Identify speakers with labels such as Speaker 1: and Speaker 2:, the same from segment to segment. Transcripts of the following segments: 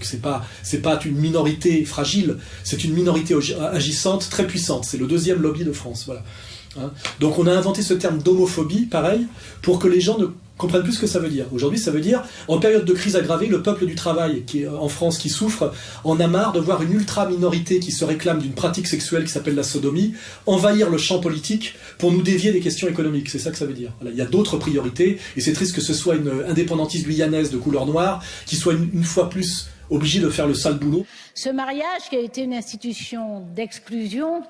Speaker 1: C'est pas une minorité fragile, c'est une minorité agissante très puissante. C'est le deuxième lobby de France. Voilà. Hein. Donc on a inventé ce terme d'homophobie, pareil, pour que les gens ne comprennent plus ce que ça veut dire. Aujourd'hui, ça veut dire, en période de crise aggravée, le peuple du travail qui est en France, qui souffre, en a marre de voir une ultra-minorité qui se réclame d'une pratique sexuelle qui s'appelle la sodomie, envahir le champ politique pour nous dévier des questions économiques. C'est ça que ça veut dire. Voilà, il y a d'autres priorités, et c'est triste que ce soit une indépendantiste guyanaise de couleur noire qui soit une fois plus obligée de faire le sale boulot.
Speaker 2: Ce mariage, qui a été une institution d'exclusion,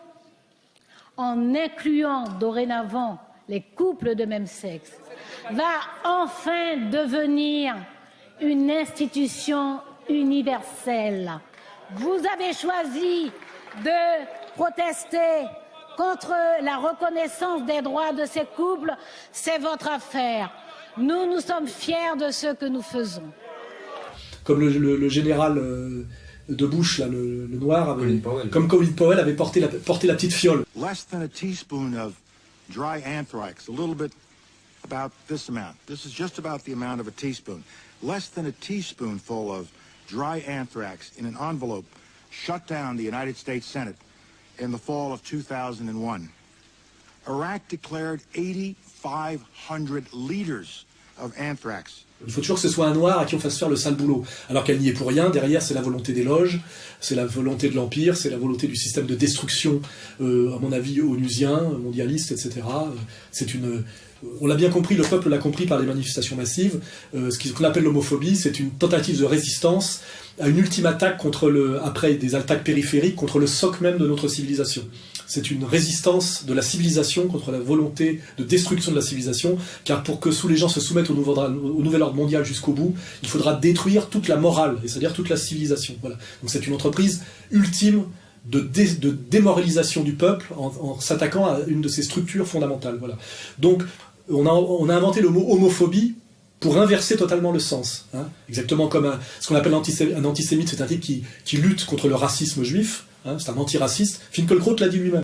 Speaker 2: en incluant dorénavant les couples de même sexe, va enfin devenir une institution universelle. Vous avez choisi de protester contre la reconnaissance des droits de ces couples, c'est votre affaire. Nous sommes fiers de ce que nous faisons.
Speaker 1: Comme le général de Bush, là, le noir, comme Colin Powell avait porté la petite fiole.
Speaker 3: Less than a teaspoon of dry anthrax, a little bit about this amount. This is just about the amount of a teaspoon. Less than a teaspoonful of dry anthrax in an envelope shut down the United States Senate in the fall of 2001. Iraq declared 8,500 liters of anthrax.
Speaker 1: Il faut toujours que ce soit un noir à qui on fasse faire le sale boulot, alors qu'elle n'y est pour rien. Derrière, c'est la volonté des loges, c'est la volonté de l'Empire, c'est la volonté du système de destruction, à mon avis, onusien, mondialiste, etc. On l'a bien compris, le peuple l'a compris par les manifestations massives. Ce qu'on appelle l'homophobie, c'est une tentative de résistance à une ultime attaque après des attaques périphériques, contre le socle même de notre civilisation. C'est une résistance de la civilisation contre la volonté de destruction de la civilisation, car pour que les gens se soumettent au nouvel ordre mondial jusqu'au bout, il faudra détruire toute la morale, c'est-à-dire toute la civilisation. Voilà. Donc c'est une entreprise ultime de démoralisation du peuple en s'attaquant à une de ses structures fondamentales. Voilà. Donc on a inventé le mot homophobie pour inverser totalement le sens. Hein. Exactement comme ce qu'on appelle un antisémite, c'est un type qui lutte contre le racisme juif. Hein, c'est un antiraciste. Finkielkraut l'a dit lui-même.